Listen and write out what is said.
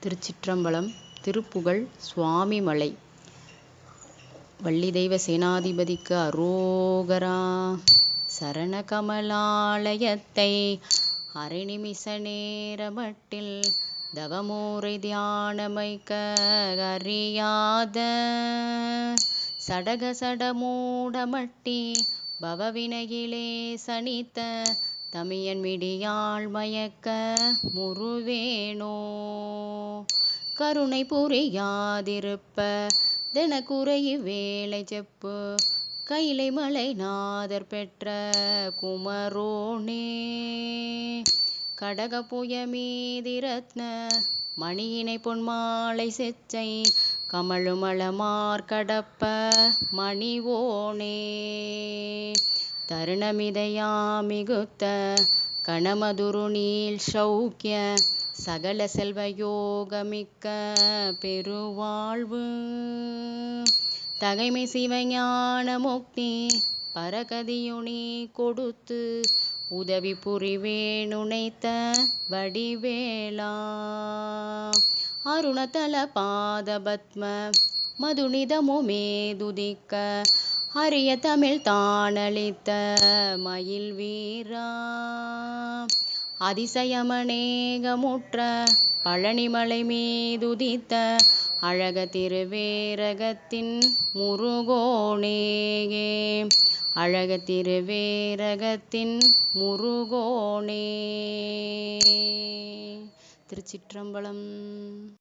திருச்சிற்றம்பலம். திருப்புகழ். சுவாமிமலை. வள்ளிதெய்வ சேனாதிபதிக்கு அரோகரா. சரண கமலாலயத்தை அரைநிமிஷ நேரமட்டில் தவமூரை தியானமைக்க அறியாத சடக சடமூடமட்டி பவவினையிலே சனித்த தமியன் மிடியாள் மயக்க முருவேனோ. கருணை புரியாதிருப்ப தெனக்குறையு வேலை செப்பு கைலை மலை நாதர் பெற்ற குமரோனே. கடக புய மீதிரத்ன மணியினை பொன்மாலை செச்சை கமழுமளமார் கடப்ப மணிவோனே. தருணமிதையா மிகுத்த கணமதுரு நீள் சௌக்கிய சகல செல்வ யோகமிக்க பெருவாழ்வு தகைமை சிவஞான முக்தி பரகதியுனி கொடுத்து உதவி புரிவேனுனைத்த வடிவேலா. அருணதல பாத பத்ம மதுனிதமுமே துதிக்க அரிய தமிழ் தானளித்த மயில் வீரா. அதிசயமநேகமுற்ற பழனிமலை மீதுதித்த அழக திருவேரகத்தின் முருகோனே. அழக திருவேரகத்தின் முருகோனே. திருச்சிற்றம்பலம்.